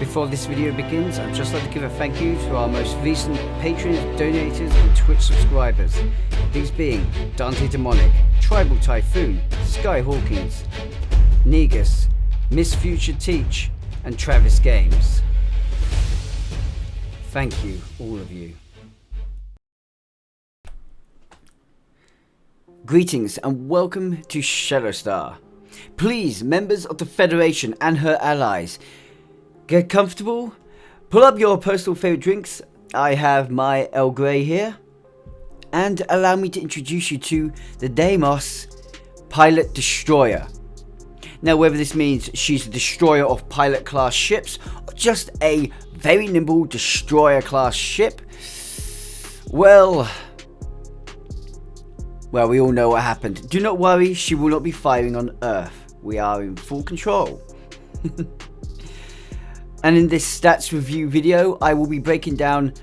Before this video begins, I'd just like to give a thank you to our most recent patrons, donators and Twitch subscribers. These being Dante Demonic, Tribal Typhoon, Skyhawkings, Negus, Miss Future Teach and Travis Games. Thank you, all of you. Greetings and welcome to Shadowstar. Please, members of the Federation and her allies, get comfortable, pull up your personal favourite drinks. I have my Earl Grey here. And allow me to introduce you to the Deimos Pilot Destroyer. Now, whether this means she's a destroyer of pilot class ships or just a very nimble destroyer class ship, well, we all know what happened. Do not worry, she will not be firing on Earth. We are in full control. And in this stats review video, I will be breaking down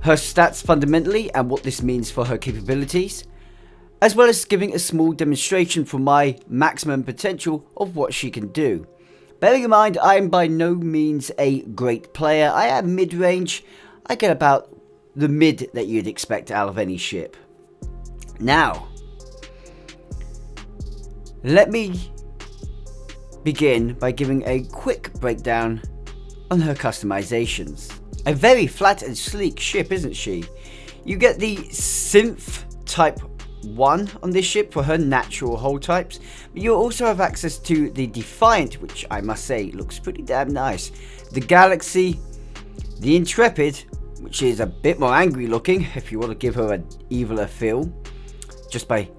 her stats fundamentally and what this means for her capabilities, as well as giving a small demonstration for my maximum potential of what she can do. Bearing in mind, I am by no means a great player. I am mid-range. I get about the mid that you'd expect out of any ship. Now, let me begin by giving a quick breakdown on her customizations. A very flat and sleek ship, isn't she? You get the Synth Type 1 on this ship for her natural hull types, but you also have access to the Defiant, which I must say looks pretty damn nice, the Galaxy, the Intrepid, which is a bit more angry looking if you want to give her an eviler feel, just by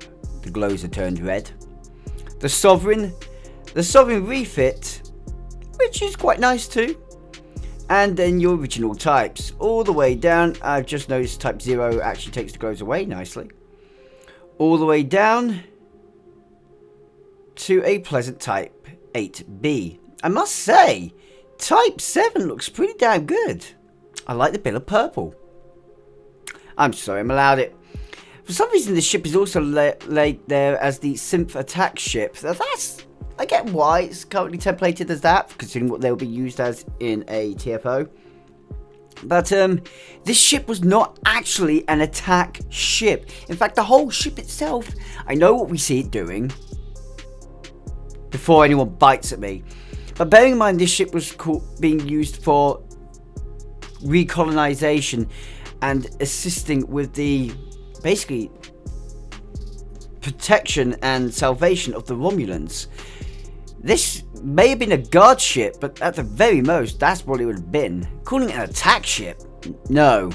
the glows are turned red, the Sovereign refit, which is quite nice too, and then your original types all the way down. I've just noticed type 0 actually takes the glows away nicely, all the way down to a pleasant type 8B. I must say, type 7 looks pretty damn good. I like the bit of purple. I'm sorry I'm allowed it. For some reason this ship is also laid there as the Synth attack ship. So I get why it's currently templated as that, considering what they'll be used as in a TFO. But this ship was not actually an attack ship. In fact, the whole ship itself, I know what we see it doing before anyone bites at me. But bearing in mind this ship was being used for recolonization and assisting with the, basically, protection and salvation of the Romulans. This may have been a guard ship, but at the very most, that's what it would have been. Calling it an attack ship? No.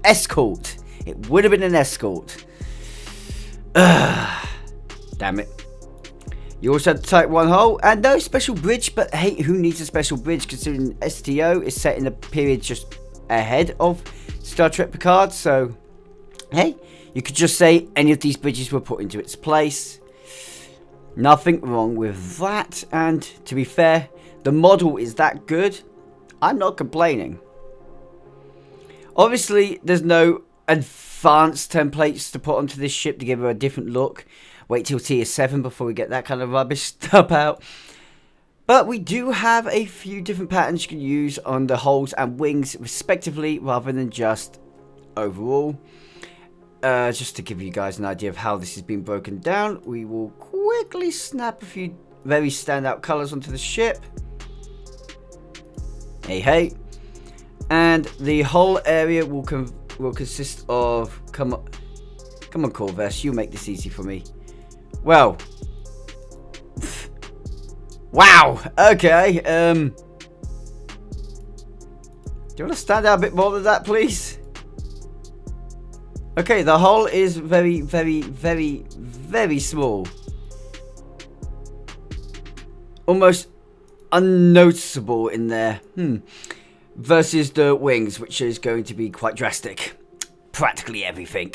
Escort. It would have been an escort. Damn it. You also had the Type 1 hull, and no special bridge, but hey, who needs a special bridge considering STO is set in a period just ahead of Star Trek Picard, so hey, you could just say any of these bridges were put into its place. Nothing wrong with that, and to be fair, the model is that good, I'm not complaining. Obviously, there's no advanced templates to put onto this ship to give her a different look. Wait till tier 7 before we get that kind of rubbish stuff out. But we do have a few different patterns you can use on the hulls and wings respectively, rather than just overall. Just to give you guys an idea of how this has been broken down, we will quickly snap a few very standout colours onto the ship. Hey. And the whole area will consist of... Come on Corvus, you make this easy for me. Well. Wow, okay. Do you want to stand out a bit more than that, please? Okay, the hull is very, very, very, very small. Almost unnoticeable in there. Versus the wings, which is going to be quite drastic. Practically everything.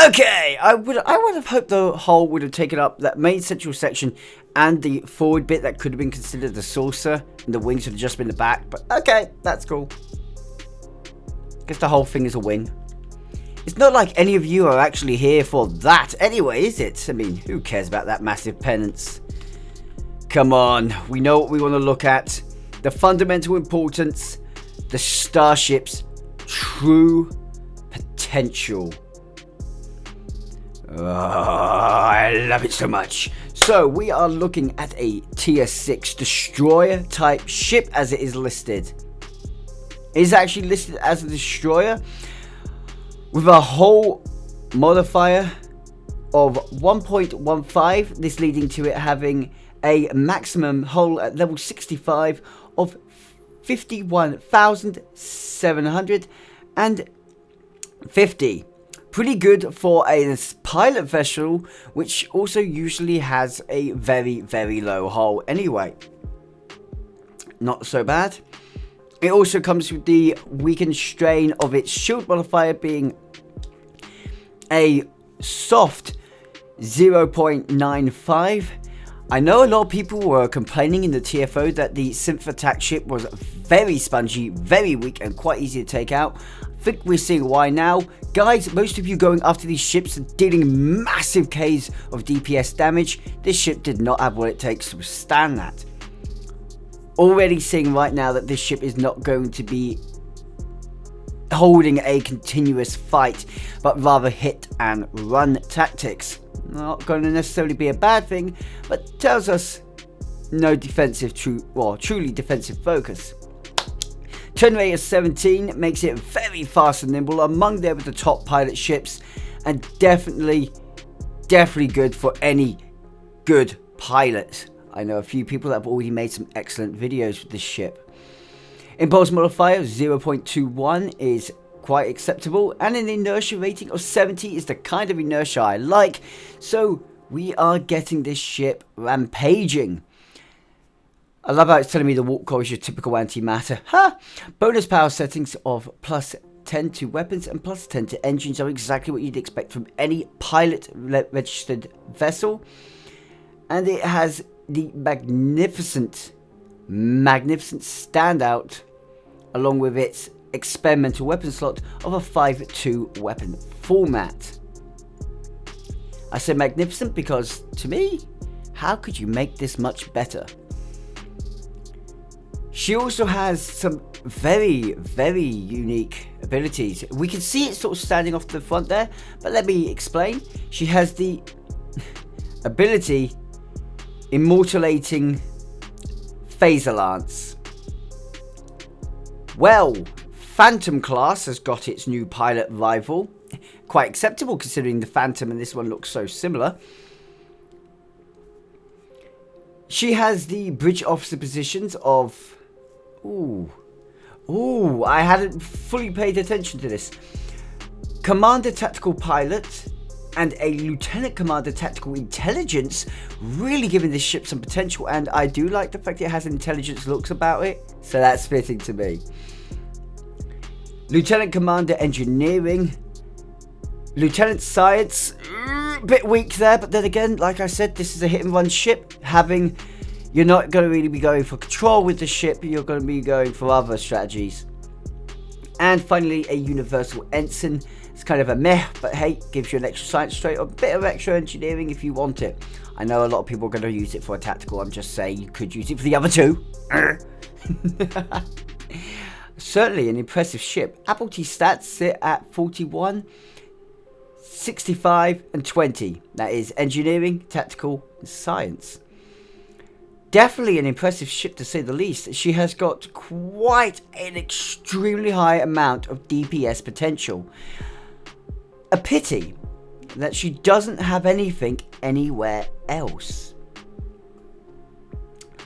Okay, I would have hoped the hull would have taken up that main central section and the forward bit that could have been considered the saucer, and the wings would have just been the back, but okay, that's cool. Guess the whole thing is a wing. It's not like any of you are actually here for that anyway, is it? I mean, who cares about that massive penance? Come on, we know what we want to look at. the fundamental importance, the Starship's true potential. Oh, I love it so much. So we are looking at a tier 6 destroyer type ship as it is listed. It is actually listed as a destroyer with a hull modifier of 1.15, this leading to it having a maximum hull at level 65 of 51,750. Pretty good for a pilot vessel, which also usually has a very, very low hull anyway. Not so bad. It also comes with the weakened strain of its shield modifier being a soft 0.95. I know a lot of people were complaining in the TFO that the Synth attack ship was very spongy, very weak, and quite easy to take out. I think we're seeing why now. Guys, most of you going after these ships and dealing massive Ks of DPS damage, this ship did not have what it takes to withstand that. Already seeing right now that this ship is not going to be holding a continuous fight, but rather hit and run tactics. Not going to necessarily be a bad thing, but tells us no defensive, truly defensive focus. Turn rate of 17 makes it very fast and nimble, among there with the top pilot ships, and definitely good for any good pilot. I know a few people that have already made some excellent videos with this ship. Impulse modifier 0.21 is quite acceptable, and an inertia rating of 70 is the kind of inertia I like, so we are getting this ship rampaging. I love how it's telling me the warp core is your typical antimatter. Ha! Bonus power settings of plus 10 to weapons and plus 10 to engines are exactly what you'd expect from any pilot registered vessel. And it has the magnificent standout along with its experimental weapon slot of a 5.2 weapon format. I say magnificent because, to me, how could you make this much better? She also has some very, very unique abilities. We can see it sort of standing off to the front there, but let me explain. She has the ability immortalating phaser lance. Well, Phantom class has got its new pilot rival. Quite acceptable considering the Phantom and this one looks so similar. She has the bridge officer positions of... Ooh, I hadn't fully paid attention to this. Commander Tactical Pilot and a Lieutenant Commander Tactical Intelligence, really giving this ship some potential, and I do like the fact it has intelligence looks about it, so that's fitting to me. Lieutenant Commander Engineering, Lieutenant Science, a bit weak there, but then again, like I said, this is a hit and run ship. You're not going to really be going for control with the ship, you're going to be going for other strategies. And finally, a Universal Ensign. It's kind of a meh, but hey, gives you an extra science trait or a bit of extra engineering if you want it. I know a lot of people are going to use it for a tactical, I'm just saying you could use it for the other two. Certainly an impressive ship. Appletee stats sit at 41, 65 and 20. That is engineering, tactical and science. Definitely an impressive ship to say the least. She has got quite an extremely high amount of DPS potential. A pity that she doesn't have anything anywhere else.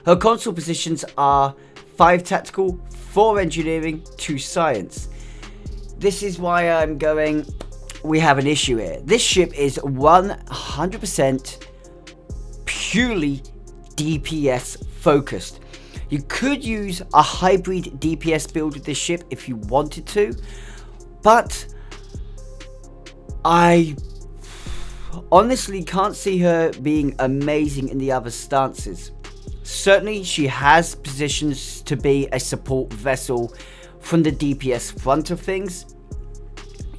Her console positions are 5 tactical, 4 engineering, 2 science. This is why I'm going, we have an issue here. This ship is 100% purely DPS focused. You could use a hybrid DPS build with this ship if you wanted to, but I honestly can't see her being amazing in the other stances. Certainly she has positions to be a support vessel from the DPS front of things.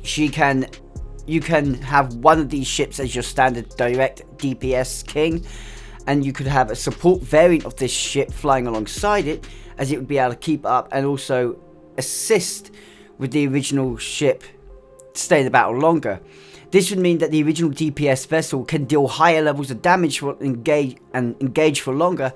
You can have one of these ships as your standard direct DPS king, and you could have a support variant of this ship flying alongside it, as it would be able to keep up and also assist with the original ship to stay in the battle longer. This would mean that the original DPS vessel can deal higher levels of damage for engage for longer.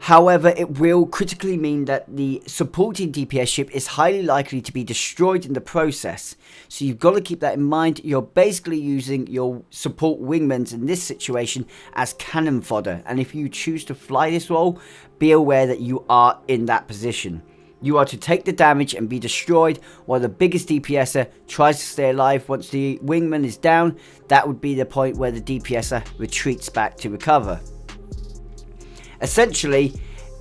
However, it will critically mean that the supporting DPS ship is highly likely to be destroyed in the process. So you've got to keep that in mind. You're basically using your support wingmen in this situation as cannon fodder. And if you choose to fly this role, be aware that you are in that position. You are to take the damage and be destroyed while the biggest DPSer tries to stay alive. Once the wingman is down, that would be the point where the DPSer retreats back to recover. Essentially,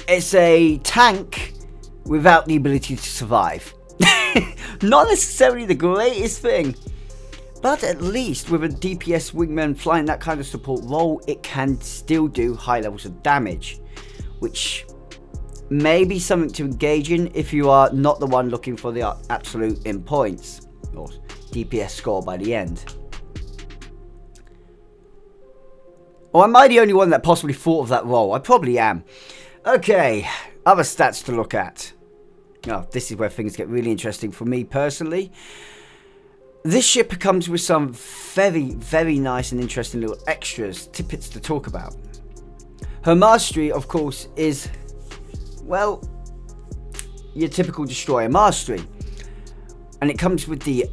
it's a tank without the ability to survive. Not necessarily the greatest thing, but at least with a DPS wingman flying that kind of support role, it can still do high levels of damage, which may be something to engage in if you are not the one looking for the absolute in points or DPS score by the end. Or am I the only one that possibly thought of that role? I probably am. Okay, other stats to look at. Oh, this is where things get really interesting for me personally. This ship comes with some very, very nice and interesting little extras, tidbits to talk about. Her mastery, of course, is, well, your typical destroyer mastery. And it comes with the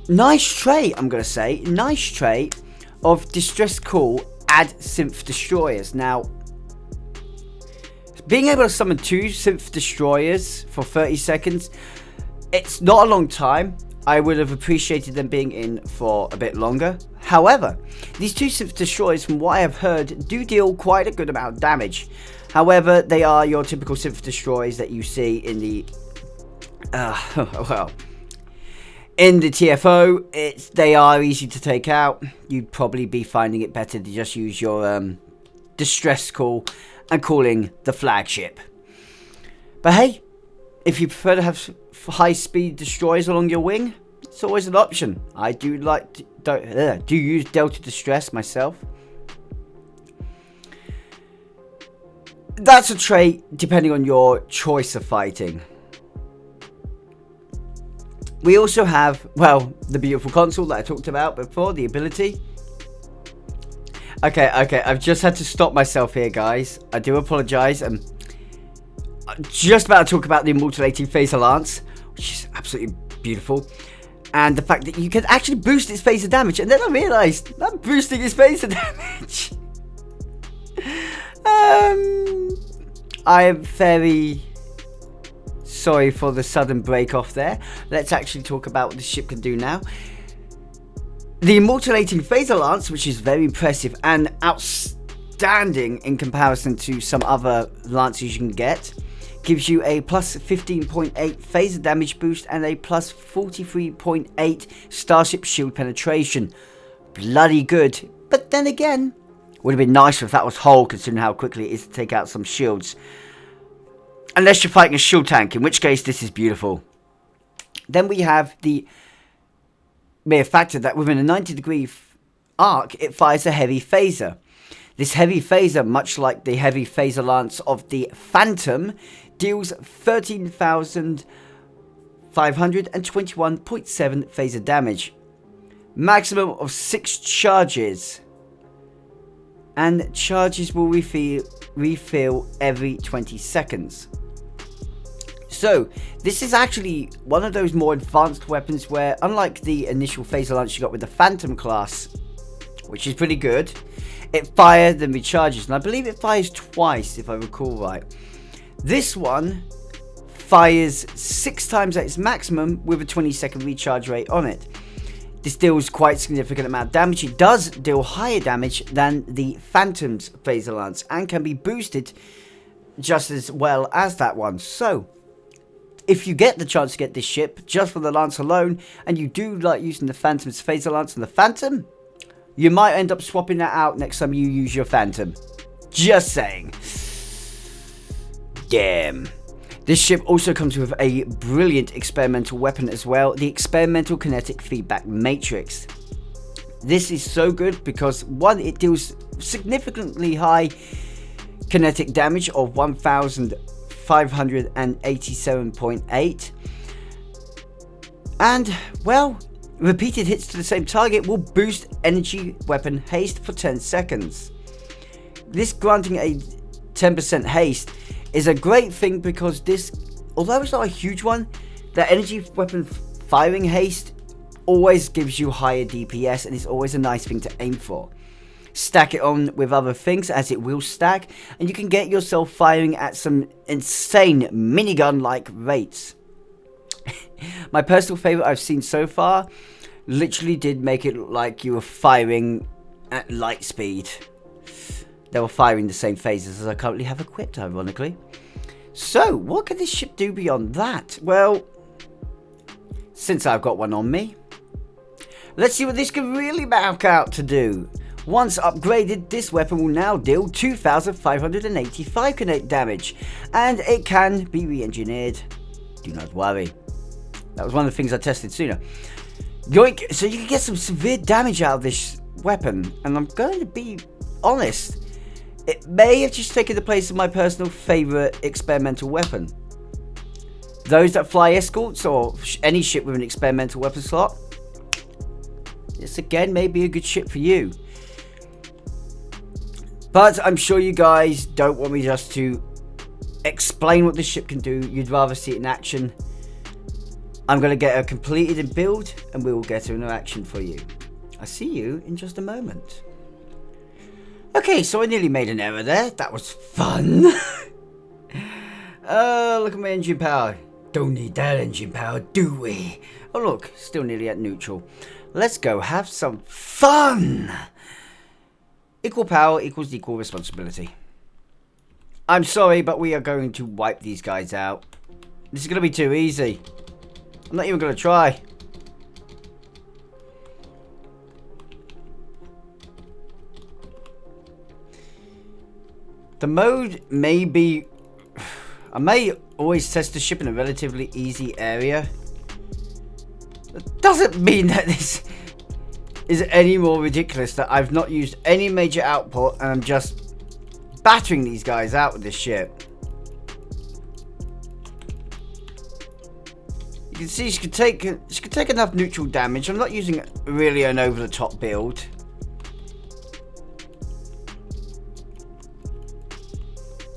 nice trait, I'm going to say, nice trait of Distress Call, add Synth Destroyers. Now, being able to summon 2 Synth Destroyers for 30 seconds, it's not a long time. I would have appreciated them being in for a bit longer. However, these 2 Synth Destroyers, from what I have heard, do deal quite a good amount of damage. However, they are your typical Synth Destroyers that you see in the in the TFO. They are easy to take out. You'd probably be finding it better to just use your Distress Call and calling the flagship. But hey, if you prefer to have high-speed destroyers along your wing, it's always an option. I do like do use Delta Distress myself. That's a trait depending on your choice of fighting. We also have, well, the beautiful console that I talked about before, the ability. Okay, I've just had to stop myself here, guys. I do apologise. I'm just about to talk about the Immortalating Phaser Lance, which is absolutely beautiful. And the fact that you can actually boost its phaser damage. And then I realised I'm boosting its phaser damage. I am very sorry for the sudden break off there. Let's actually talk about what the ship can do now. The Immortalating Phaser Lance, which is very impressive and outstanding in comparison to some other lances you can get, gives you a plus 15.8 phaser damage boost and a plus 43.8 Starship shield penetration. Bloody good. But then again, would have been nicer if that was whole, considering how quickly it is to take out some shields. Unless you're fighting a shield tank, in which case this is beautiful. Then we have the mere factor that within a 90-degree arc, it fires a heavy phaser. This heavy phaser, much like the heavy phaser lance of the Phantom, deals 13,521.7 phaser damage. Maximum of 6 charges. And charges will refill every 20 seconds. So, this is actually one of those more advanced weapons where, unlike the initial phaser lance you got with the Phantom class, which is pretty good, it fires and recharges, and I believe it fires twice if I recall right. This one fires 6 times at its maximum with a 20-second recharge rate on it. This deals quite a significant amount of damage. It does deal higher damage than the Phantom's phaser lance and can be boosted just as well as that one. So, if you get the chance to get this ship just for the lance alone, and you do like using the Phantom's phaser lance and the Phantom, you might end up swapping that out next time you use your Phantom. Just saying. Damn. This ship also comes with a brilliant experimental weapon as well, the Experimental Kinetic Feedback Matrix. This is so good because, one, it deals significantly high kinetic damage of 1587.8, and, well, repeated hits to the same target will boost energy weapon haste for 10 seconds. This granting a 10% haste is a great thing because this, although it's not a huge one, the energy weapon firing haste always gives you higher DPS, and it's always a nice thing to aim for. Stack it on with other things, as it will stack, and you can get yourself firing at some insane minigun-like rates. My personal favourite I've seen so far literally did make it look like you were firing at light speed. They were firing the same phases as I currently have equipped, ironically. So, what can this ship do beyond that? Well, since I've got one on me, let's see what this can really back out to do. Once upgraded, this weapon will now deal 2,585 kinetic damage, and it can be re-engineered. Do not worry. That was one of the things I tested sooner. Yoink! So you can get some severe damage out of this weapon, and I'm going to be honest, it may have just taken the place of my personal favourite experimental weapon. Those that fly escorts or any ship with an experimental weapon slot, this again may be a good ship for you. But I'm sure you guys don't want me just to explain what this ship can do. You'd rather see it in action. I'm going to get her completed and build, and we will get her in action for you. I'll see you in just a moment. Okay, so I nearly made an error there. That was fun. Look at my engine power. Don't need that engine power, do we? Oh look, still nearly at neutral. Let's go have some fun. Equal power equals equal responsibility. I'm sorry, but we are going to wipe these guys out. This is going to be too easy. I'm not even going to try. The mode may be... I may always test the ship in a relatively easy area. That doesn't mean that this is any more ridiculous, that I've not used any major output and I'm just battering these guys out with this ship. You can see she can take enough neutral damage. I'm not using really an over-the-top build.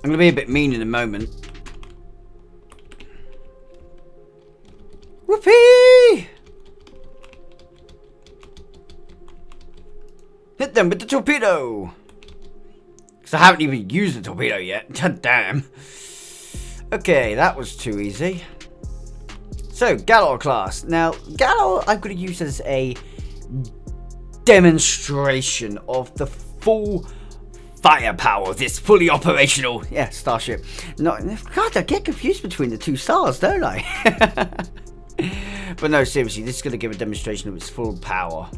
I'm going to be a bit mean in a moment. Whoopee! Hit them with the torpedo! Because I haven't even used the torpedo yet. Damn. Okay, that was too easy. So, Galor class. Now, Galor I'm going to use as a demonstration of the full firepower of this fully operational, starship. No, God, I get confused between the two stars, don't I? But no, seriously, this is going to give a demonstration of its full power.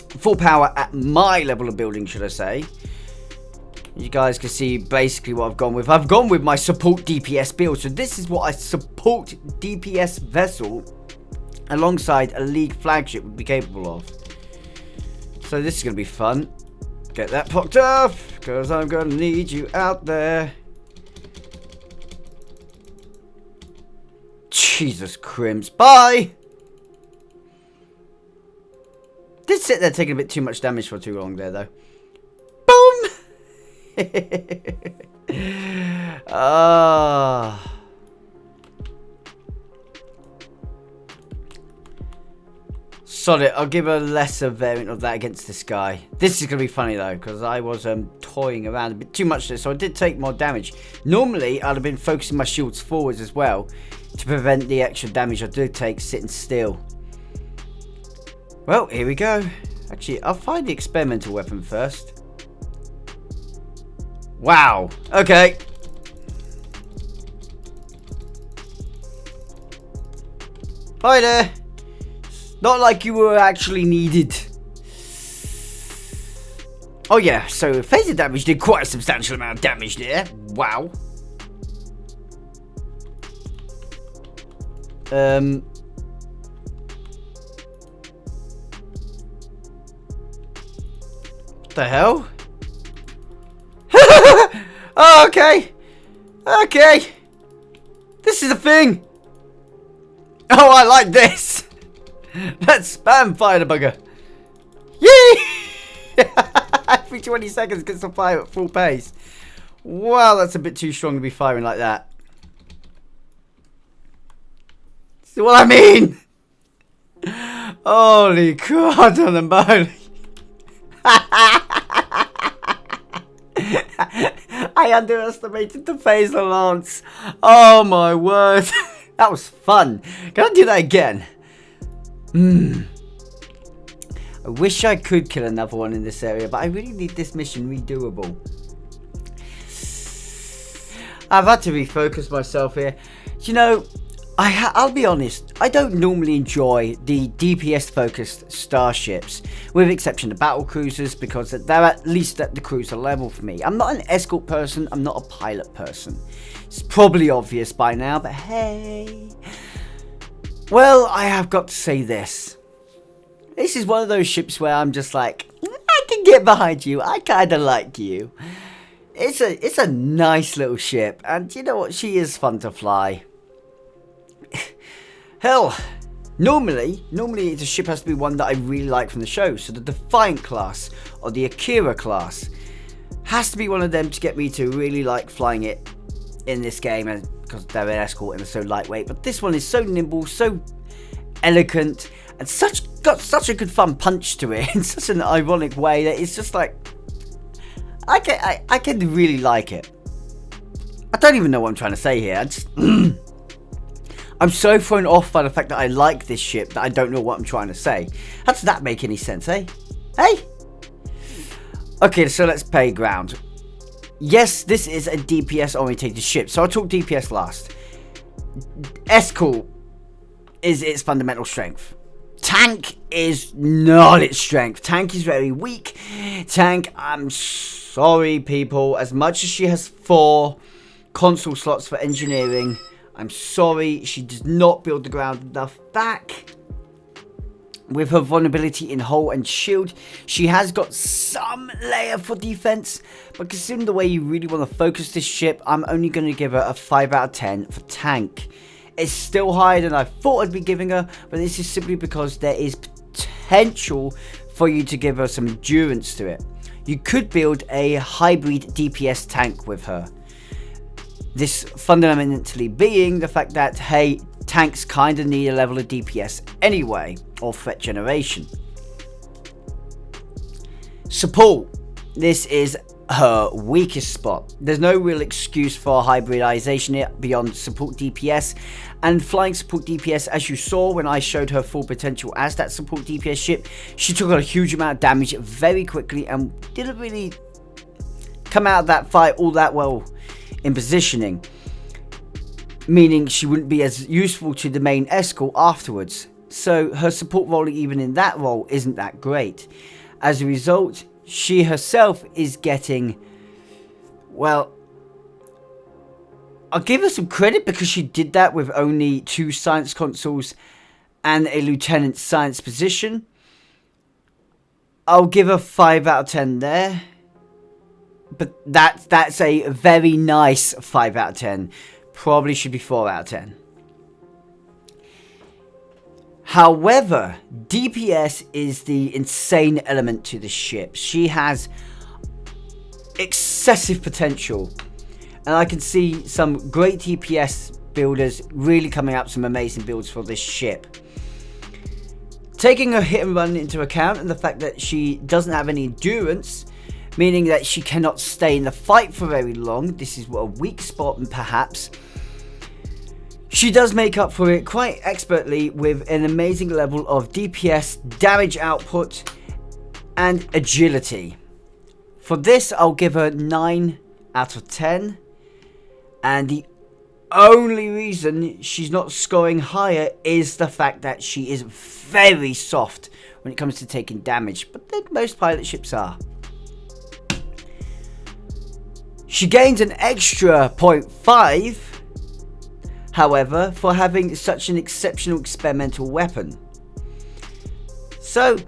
Full power at my level of building, should I say. You guys can see basically what I've gone with. I've gone with my support DPS build. So this is what a support DPS vessel alongside a League flagship would be capable of. So this is going to be fun. Get that popped off, because I'm going to need you out there. Jesus crimps. Bye! Did sit there taking a bit too much damage for too long there, though. Boom! Solid. I'll give a lesser variant of that against this guy. This is going to be funny though, because I was toying around a bit too much there, so I did take more damage. Normally, I'd have been focusing my shields forwards as well to prevent the extra damage I did take sitting still. Well, here we go. Actually, I'll find the experimental weapon first. Wow. Okay. Hi there. Not like you were actually needed. Oh yeah, so phaser damage did quite a substantial amount of damage there. Wow. What the hell? Oh, okay. Okay. This is a thing. Oh, I like this. Let's spam fire the bugger. Yee! Every 20 seconds gets to fire at full pace. Wow, that's a bit too strong to be firing like that. See what I mean? Holy crud on the moly. I underestimated the phaser lance. Oh my word. That was fun. Can I do that again? I wish I could kill another one in this area, but I really need this mission redoable. I've had to refocus myself here. You know, I'll be honest, I don't normally enjoy the DPS focused starships, with exception of battle cruisers, because they're at least at the cruiser level for me. I'm not an escort person, I'm not a pilot person. It's probably obvious by now, but hey. Well, I have got to say this. This is one of those ships where I'm just like, I can get behind you, I kinda like you. It's a nice little ship, and you know what, she is fun to fly. Hell, normally the ship has to be one that I really like from the show. So the Defiant class or the Akira class has to be one of them to get me to really like flying it in this game, and because they're an escort and they're so lightweight. But this one is so nimble, so elegant, and got such a good fun punch to it in such an ironic way that it's just like I can really like it. I don't even know what I'm trying to say here. I just I'm so thrown off by the fact that I like this ship that I don't know what I'm trying to say. How does that make any sense, eh? Hey? Okay, so let's play ground. Yes, this is a DPS orientated ship, so I'll talk DPS last. Escort is its fundamental strength. Tank is not its strength. Tank is very weak. Tank, I'm sorry people, as much as she has 4 console slots for engineering, I'm sorry, she does not build the ground enough back. With her vulnerability in hull and shield, she has got some layer for defense, but considering the way you really want to focus this ship, I'm only going to give her a 5 out of 10 for tank. It's still higher than I thought I'd be giving her, but this is simply because there is potential for you to give her some endurance to it. You could build a hybrid DPS tank with her. This fundamentally being the fact that, hey, tanks kind of need a level of DPS anyway, or threat generation. Support. This is her weakest spot. There's no real excuse for hybridization here beyond support DPS, and flying support DPS, as you saw when I showed her full potential as that support DPS ship, she took a huge amount of damage very quickly and didn't really come out of that fight all that well in positioning, meaning she wouldn't be as useful to the main escort afterwards. So her support role, even in that role, isn't that great. As a result, she herself is getting, well, I'll give her some credit because she did that with only 2 science consoles and a lieutenant science position. I'll give her 5 out of 10 there. But that's a very nice 5 out of 10. Probably should be 4 out of 10. However, DPS is the insane element to the ship. She has excessive potential. And I can see some great DPS builders really coming up with some amazing builds for this ship. Taking her hit and run into account and the fact that she doesn't have any endurance, meaning that she cannot stay in the fight for very long. This is a weak spot, and perhaps she does make up for it quite expertly with an amazing level of DPS, damage output, and agility. For this, I'll give her 9 out of 10. And the only reason she's not scoring higher is the fact that she is very soft when it comes to taking damage. But then most pilot ships are. She gains an extra 0.5, however, for having such an exceptional experimental weapon. So,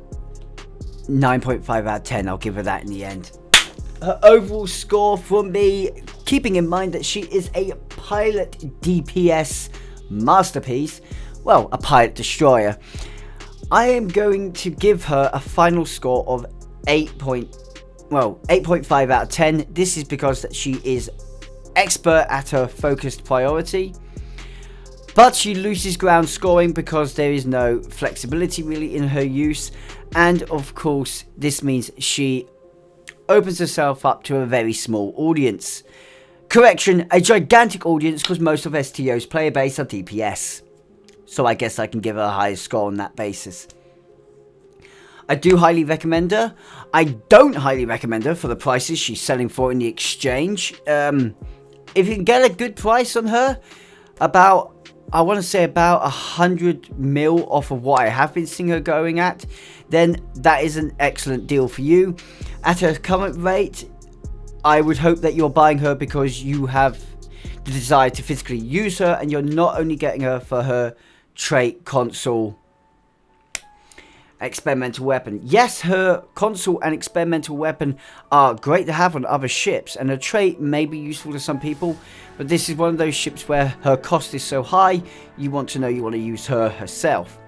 9.5 out of 10, I'll give her that in the end. Her overall score from me, keeping in mind that she is a pilot DPS masterpiece, well, a pilot destroyer, I am going to give her a final score of 8.5 out of 10. This is because she is expert at her focused priority, but she loses ground scoring because there is no flexibility really in her use, and of course this means she opens herself up to a very small audience. Correction, a gigantic audience, because most of STO's player base are DPS. So I guess I can give her a higher score on that basis. I do highly recommend her. I don't highly recommend her for the prices she's selling for in the exchange. If you can get a good price on her, I want to say about 100 mil off of what I have been seeing her going at, then that is an excellent deal for you. At her current rate, I would hope that you're buying her because you have the desire to physically use her, and you're not only getting her for her trait, console, experimental weapon. Yes, her console and experimental weapon are great to have on other ships, and her trait may be useful to some people, but this is one of those ships where her cost is so high, you want to use her herself.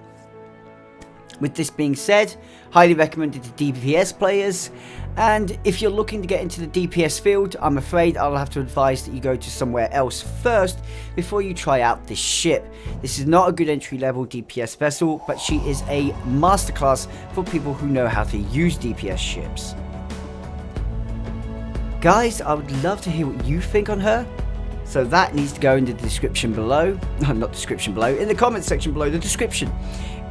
With this being said, highly recommended to DPS players, and if you're looking to get into the DPS field, I'm afraid I'll have to advise that you go to somewhere else first before you try out this ship. This is not a good entry level DPS vessel, but she is a masterclass for people who know how to use DPS ships. Guys, I would love to hear what you think on her, so that needs to go in the description below. Not description below, in the comment section below the description.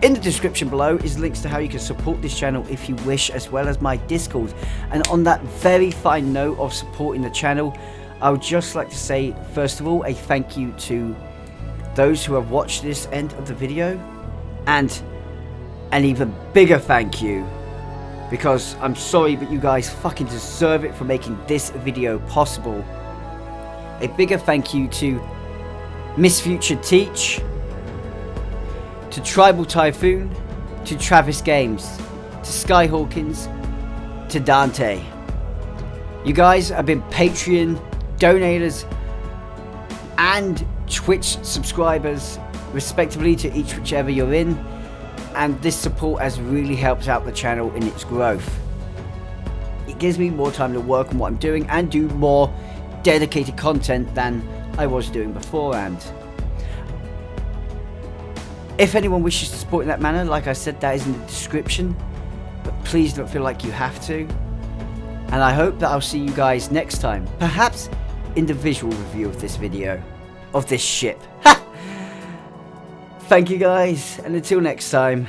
In the description below is links to how you can support this channel if you wish, as well as my Discord. And on that very fine note of supporting the channel, I would just like to say, first of all, a thank you to those who have watched this end of the video, and an even bigger thank you, because I'm sorry, but you guys fucking deserve it for making this video possible. A bigger thank you to Miss Future Teach, to Tribal Typhoon, to Travis Games, to Skyhawkings, to Dante. You guys have been Patreon donators and Twitch subscribers, respectively, to each whichever you're in, and this support has really helped out the channel in its growth. It gives me more time to work on what I'm doing and do more dedicated content than I was doing beforehand. If anyone wishes to support in that manner, like I said, that is in the description, but please don't feel like you have to. And I hope that I'll see you guys next time, perhaps in the visual review of this video, of this ship. Ha! Thank you guys, and until next time,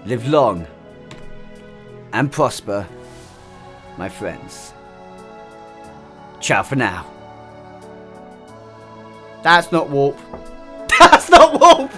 live long and prosper, my friends. Ciao for now. That's not warp. That's not warp!